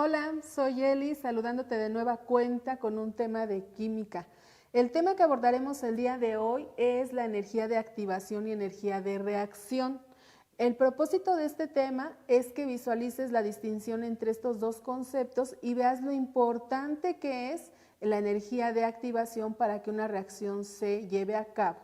Hola, soy Eli, saludándote de nueva cuenta con un tema de química. El tema que abordaremos el día de hoy es la energía de activación y energía de reacción. El propósito de este tema es que visualices la distinción entre estos dos conceptos y veas lo importante que es la energía de activación para que una reacción se lleve a cabo.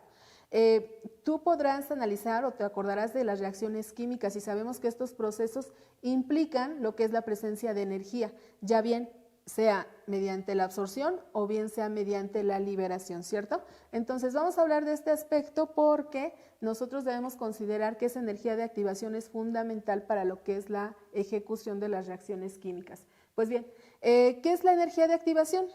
Tú podrás analizar o te acordarás de las reacciones químicas y sabemos que estos procesos implican lo que es la presencia de energía, ya bien sea mediante la absorción o bien sea mediante la liberación, ¿cierto? Entonces vamos a hablar de este aspecto porque nosotros debemos considerar que esa energía de activación es fundamental para lo que es la ejecución de las reacciones químicas. Pues bien, ¿qué es la energía de activación?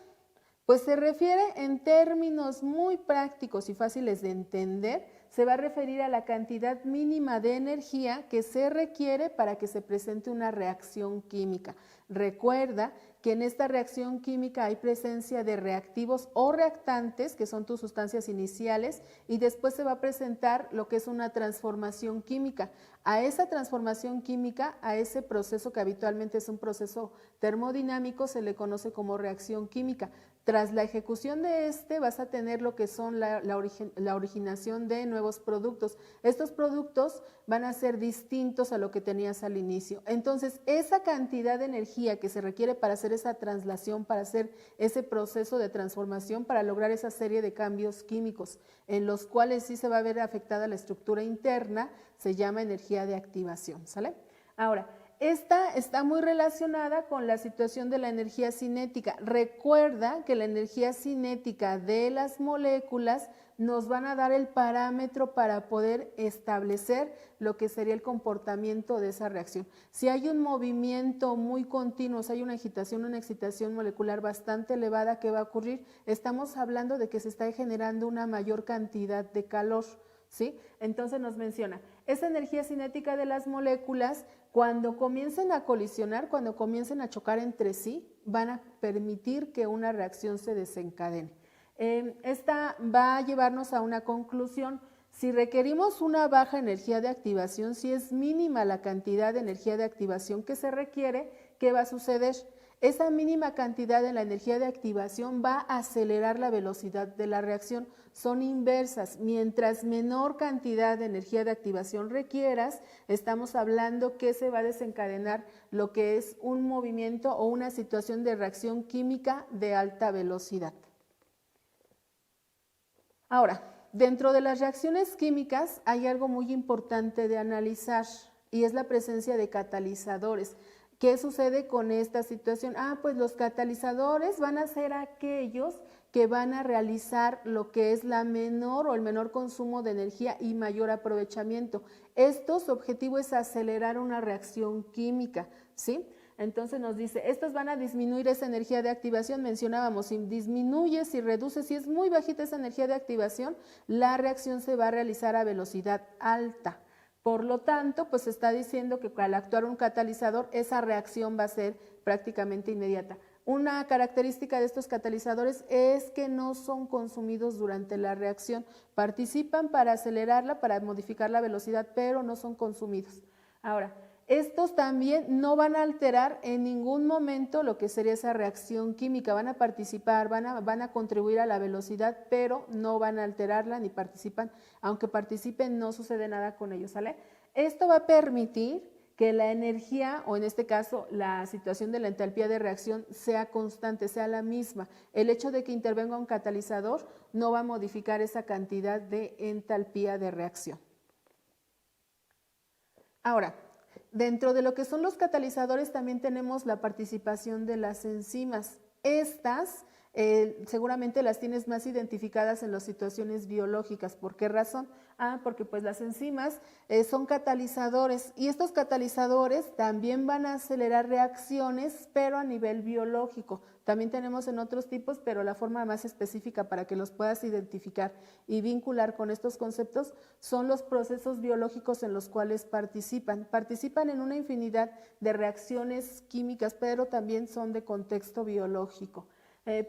Pues se refiere en términos muy prácticos y fáciles de entender, se va a referir a la cantidad mínima de energía que se requiere para que se presente una reacción química. Recuerda que en esta reacción química hay presencia de reactivos o reactantes, que son tus sustancias iniciales, y después se va a presentar lo que es una transformación química. A esa transformación química, a ese proceso que habitualmente es un proceso termodinámico, se le conoce como reacción química. Tras la ejecución de este vas a tener lo que son la originación de nuevos productos. Estos productos van a ser distintos a lo que tenías al inicio. Entonces, esa cantidad de energía que se requiere para hacer esa traslación, para hacer ese proceso de transformación, para lograr esa serie de cambios químicos, en los cuales sí se va a ver afectada la estructura interna, se llama energía de activación, ¿sale? Ahora, esta está muy relacionada con la situación de la energía cinética. Recuerda que la energía cinética de las moléculas nos van a dar el parámetro para poder establecer lo que sería el comportamiento de esa reacción. Si hay un movimiento muy continuo, si hay una agitación, una excitación molecular bastante elevada, ¿qué va a ocurrir? Estamos hablando de que se está generando una mayor cantidad de calor, ¿sí? Entonces nos menciona, esa energía cinética de las moléculas, cuando comiencen a colisionar, cuando comiencen a chocar entre sí, van a permitir que una reacción se desencadene. Esta va a llevarnos a una conclusión. Si requerimos una baja energía de activación, si es mínima la cantidad de energía de activación que se requiere, ¿qué va a suceder? Esa mínima cantidad de la energía de activación va a acelerar la velocidad de la reacción. Son inversas. Mientras menor cantidad de energía de activación requieras, estamos hablando que se va a desencadenar lo que es un movimiento o una situación de reacción química de alta velocidad. Ahora, dentro de las reacciones químicas hay algo muy importante de analizar y es la presencia de catalizadores. ¿Qué sucede con esta situación? Pues los catalizadores van a ser aquellos que van a realizar lo que es la menor o el menor consumo de energía y mayor aprovechamiento. Su objetivo es acelerar una reacción química, ¿sí? Entonces nos dice, estos van a disminuir esa energía de activación, mencionábamos, si disminuye, si reduce, si es muy bajita esa energía de activación, la reacción se va a realizar a velocidad alta. Por lo tanto, pues se está diciendo que al actuar un catalizador, esa reacción va a ser prácticamente inmediata. Una característica de estos catalizadores es que no son consumidos durante la reacción, participan para acelerarla, para modificar la velocidad, pero no son consumidos. Ahora, estos también no van a alterar en ningún momento lo que sería esa reacción química, van a participar, van a contribuir a la velocidad, pero no van a alterarla ni participan, aunque participen no sucede nada con ellos, ¿sale? Esto va a permitir que la energía, o en este caso la situación de la entalpía de reacción sea constante, sea la misma. El hecho de que intervenga un catalizador no va a modificar esa cantidad de entalpía de reacción. Ahora, dentro de lo que son los catalizadores también tenemos la participación de las enzimas. Estas seguramente las tienes más identificadas en las situaciones biológicas. ¿Por qué razón? Porque pues las enzimas son catalizadores y estos catalizadores también van a acelerar reacciones, pero a nivel biológico. También tenemos en otros tipos, pero la forma más específica para que los puedas identificar y vincular con estos conceptos son los procesos biológicos en los cuales participan. Participan en una infinidad de reacciones químicas, pero también son de contexto biológico.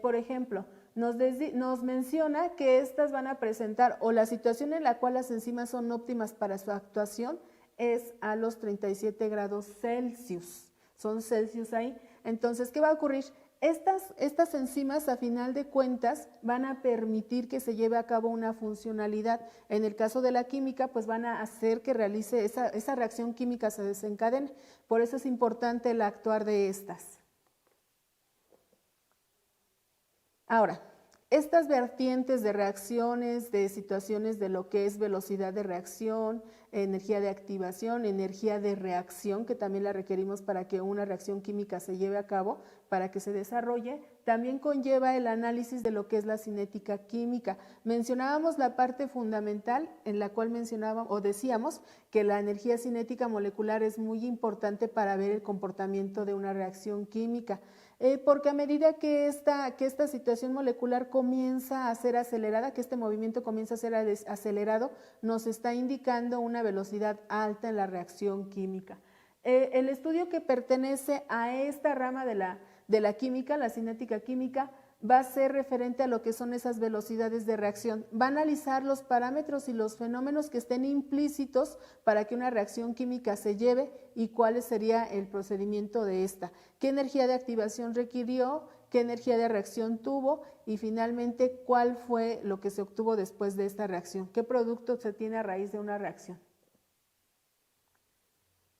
Por ejemplo, nos menciona que estas van a presentar, o la situación en la cual las enzimas son óptimas para su actuación es a los 37 grados Celsius. Son Celsius ahí. Entonces, ¿qué va a ocurrir? Estas enzimas, a final de cuentas, van a permitir que se lleve a cabo una funcionalidad. En el caso de la química, pues van a hacer que realice esa reacción química, se desencadene. Por eso es importante el actuar de estas. Ahora, estas vertientes de reacciones, de situaciones de lo que es velocidad de reacción, energía de activación, energía de reacción, que también la requerimos para que una reacción química se lleve a cabo, para que se desarrolle, también conlleva el análisis de lo que es la cinética química. Mencionábamos la parte fundamental en la cual mencionábamos o decíamos que la energía cinética molecular es muy importante para ver el comportamiento de una reacción química. Porque a medida que esta situación molecular comienza a ser acelerada, que este movimiento comienza a ser acelerado, nos está indicando una velocidad alta en la reacción química. El estudio que pertenece a esta rama de la química, la cinética química, va a ser referente a lo que son esas velocidades de reacción. Va a analizar los parámetros y los fenómenos que estén implícitos para que una reacción química se lleve y cuál sería el procedimiento de esta. ¿Qué energía de activación requirió? ¿Qué energía de reacción tuvo? Y finalmente, ¿cuál fue lo que se obtuvo después de esta reacción? ¿Qué producto se tiene a raíz de una reacción?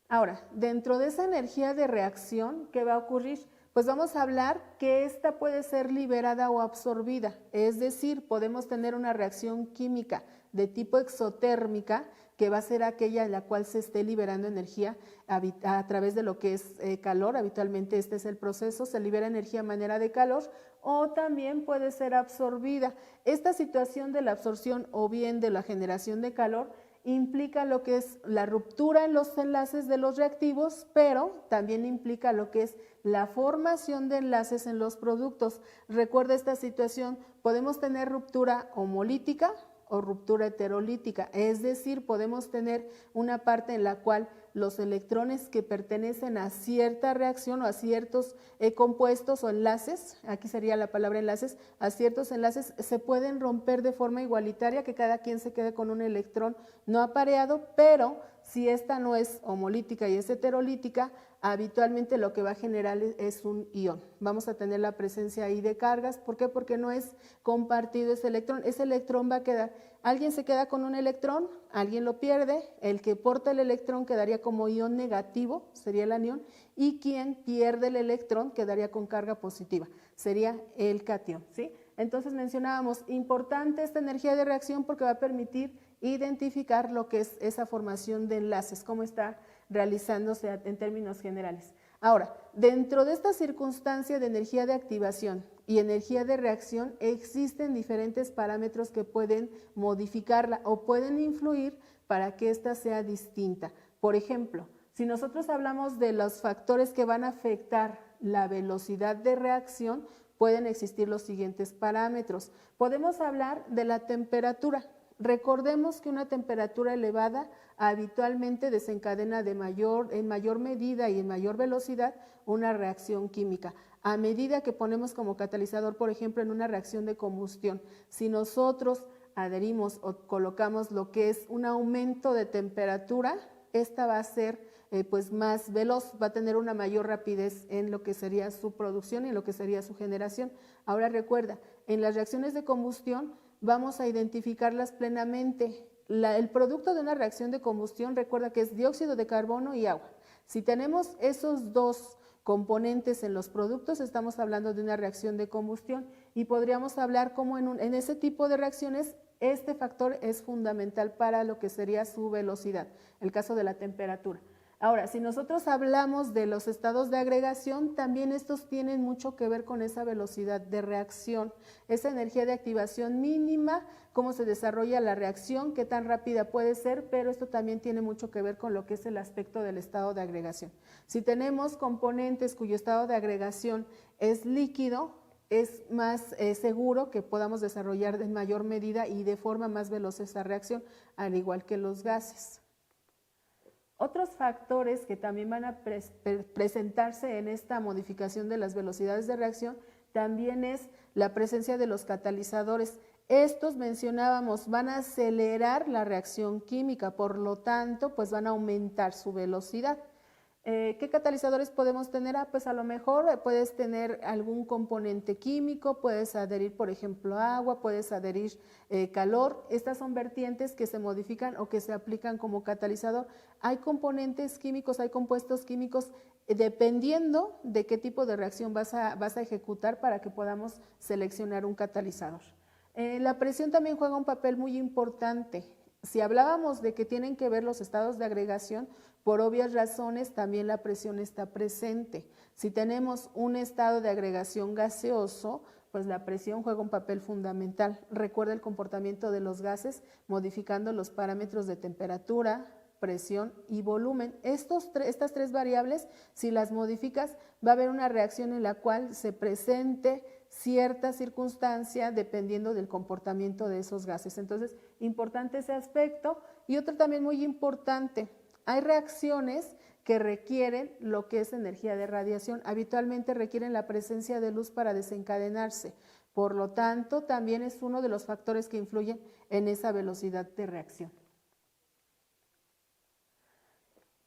Ahora, dentro de esa energía de reacción, ¿qué va a ocurrir? Pues vamos a hablar que esta puede ser liberada o absorbida, es decir, podemos tener una reacción química de tipo exotérmica, que va a ser aquella en la cual se esté liberando energía a través de lo que es calor. Habitualmente este es el proceso, se libera energía a manera de calor, o también puede ser absorbida. Esta situación de la absorción o bien de la generación de calor implica lo que es la ruptura en los enlaces de los reactivos, pero también implica lo que es la formación de enlaces en los productos. Recuerda esta situación, podemos tener ruptura homolítica o ruptura heterolítica, es decir, podemos tener una parte en la cual los electrones que pertenecen a cierta reacción o a ciertos compuestos o enlaces, aquí sería la palabra enlaces, a ciertos enlaces se pueden romper de forma igualitaria, que cada quien se quede con un electrón no apareado, pero si esta no es homolítica y es heterolítica, habitualmente lo que va a generar es un ion. Vamos a tener la presencia ahí de cargas. ¿Por qué? Porque no es compartido ese electrón. Ese electrón va a quedar, alguien se queda con un electrón, alguien lo pierde, el que porta el electrón quedaría como ion negativo, sería el anión, y quien pierde el electrón quedaría con carga positiva, sería el catión, ¿sí? Entonces mencionábamos, importante esta energía de reacción porque va a permitir identificar lo que es esa formación de enlaces, cómo está realizándose en términos generales. Ahora, dentro de esta circunstancia de energía de activación y energía de reacción, existen diferentes parámetros que pueden modificarla o pueden influir para que ésta sea distinta. Por ejemplo, si nosotros hablamos de los factores que van a afectar la velocidad de reacción, pueden existir los siguientes parámetros. Podemos hablar de la temperatura. Recordemos que una temperatura elevada habitualmente desencadena en mayor medida y en mayor velocidad una reacción química. A medida que ponemos como catalizador, por ejemplo, en una reacción de combustión, si nosotros adherimos o colocamos lo que es un aumento de temperatura, esta va a ser pues más veloz, va a tener una mayor rapidez en lo que sería su producción y en lo que sería su generación. Ahora recuerda, en las reacciones de combustión vamos a identificarlas plenamente. El producto de una reacción de combustión, recuerda que es dióxido de carbono y agua. Si tenemos esos dos componentes en los productos, estamos hablando de una reacción de combustión y podríamos hablar como en ese tipo de reacciones este factor es fundamental para lo que sería su velocidad, el caso de la temperatura. Ahora, si nosotros hablamos de los estados de agregación, también estos tienen mucho que ver con esa velocidad de reacción, esa energía de activación mínima, cómo se desarrolla la reacción, qué tan rápida puede ser, pero esto también tiene mucho que ver con lo que es el aspecto del estado de agregación. Si tenemos componentes cuyo estado de agregación es líquido, es más seguro que podamos desarrollar en mayor medida y de forma más veloz esa reacción, al igual que los gases. Otros factores que también van a presentarse en esta modificación de las velocidades de reacción también es la presencia de los catalizadores. Estos, mencionábamos, van a acelerar la reacción química, por lo tanto, pues van a aumentar su velocidad. ¿Qué catalizadores podemos tener? Pues a lo mejor puedes tener algún componente químico, puedes adherir, por ejemplo, agua, puedes adherir calor. Estas son vertientes que se modifican o que se aplican como catalizador. Hay componentes químicos, hay compuestos químicos, dependiendo de qué tipo de reacción vas a ejecutar para que podamos seleccionar un catalizador. La presión también juega un papel muy importante. Si hablábamos de que tienen que ver los estados de agregación, por obvias razones también la presión está presente. Si tenemos un estado de agregación gaseoso, pues la presión juega un papel fundamental. Recuerda el comportamiento de los gases modificando los parámetros de temperatura, presión y volumen. Estas tres variables, si las modificas, va a haber una reacción en la cual se presente cierta circunstancia dependiendo del comportamiento de esos gases. Entonces, importante ese aspecto. Y otro también muy importante, hay reacciones que requieren lo que es energía de radiación. Habitualmente requieren la presencia de luz para desencadenarse. Por lo tanto, también es uno de los factores que influyen en esa velocidad de reacción.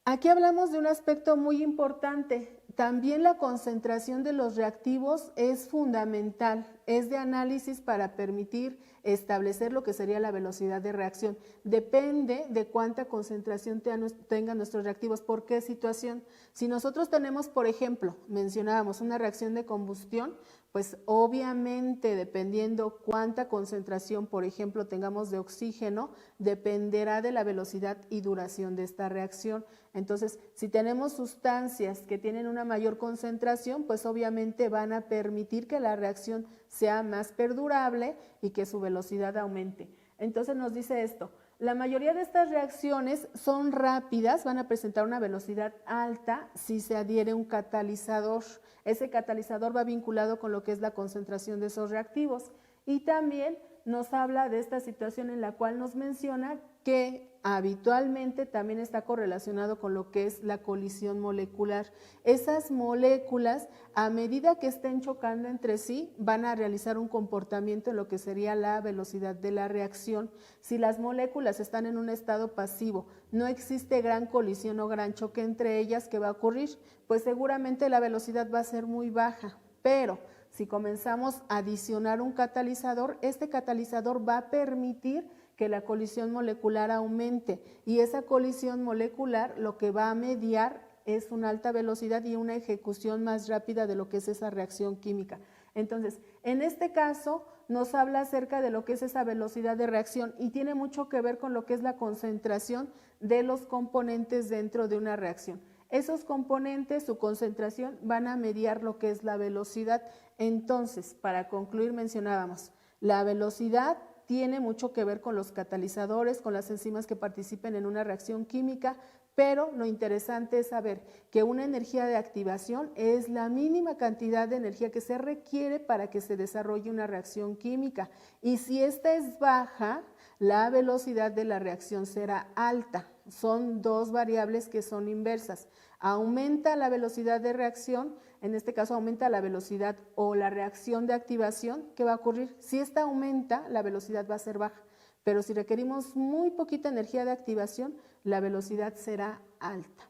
Aquí hablamos de un aspecto muy importante. También la concentración de los reactivos es fundamental, es de análisis para permitir establecer lo que sería la velocidad de reacción. Depende de cuánta concentración tengan nuestros reactivos. ¿Por qué situación? Si nosotros tenemos, por ejemplo, mencionábamos una reacción de combustión, pues obviamente dependiendo cuánta concentración, por ejemplo, tengamos de oxígeno, dependerá de la velocidad y duración de esta reacción. Entonces, si tenemos sustancias que tienen una mayor concentración, pues obviamente van a permitir que la reacción sea más perdurable y que su velocidad aumente. Entonces nos dice esto, la mayoría de estas reacciones son rápidas, van a presentar una velocidad alta si se adhiere un catalizador. Ese catalizador va vinculado con lo que es la concentración de esos reactivos. Y también nos habla de esta situación en la cual nos menciona que habitualmente también está correlacionado con lo que es la colisión molecular. Esas moléculas, a medida que estén chocando entre sí, van a realizar un comportamiento en lo que sería la velocidad de la reacción. Si las moléculas están en un estado pasivo, no existe gran colisión o gran choque entre ellas, ¿qué va a ocurrir? Pues seguramente la velocidad va a ser muy baja, pero si comenzamos a adicionar un catalizador, este catalizador va a permitir que la colisión molecular aumente y esa colisión molecular lo que va a mediar es una alta velocidad y una ejecución más rápida de lo que es esa reacción química. Entonces, en este caso nos habla acerca de lo que es esa velocidad de reacción y tiene mucho que ver con lo que es la concentración de los componentes dentro de una reacción. Esos componentes, su concentración, van a mediar lo que es la velocidad. Entonces, para concluir, mencionábamos, la velocidad tiene mucho que ver con los catalizadores, con las enzimas que participen en una reacción química, pero lo interesante es saber que una energía de activación es la mínima cantidad de energía que se requiere para que se desarrolle una reacción química. Y si esta es baja, la velocidad de la reacción será alta. Son dos variables que son inversas. Aumenta la velocidad de reacción, en este caso aumenta la velocidad o la reacción de activación. ¿Qué va a ocurrir? Si esta aumenta, la velocidad va a ser baja, pero si requerimos muy poquita energía de activación, la velocidad será alta.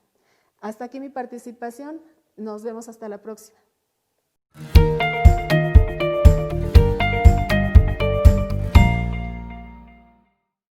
Hasta aquí mi participación, nos vemos hasta la próxima.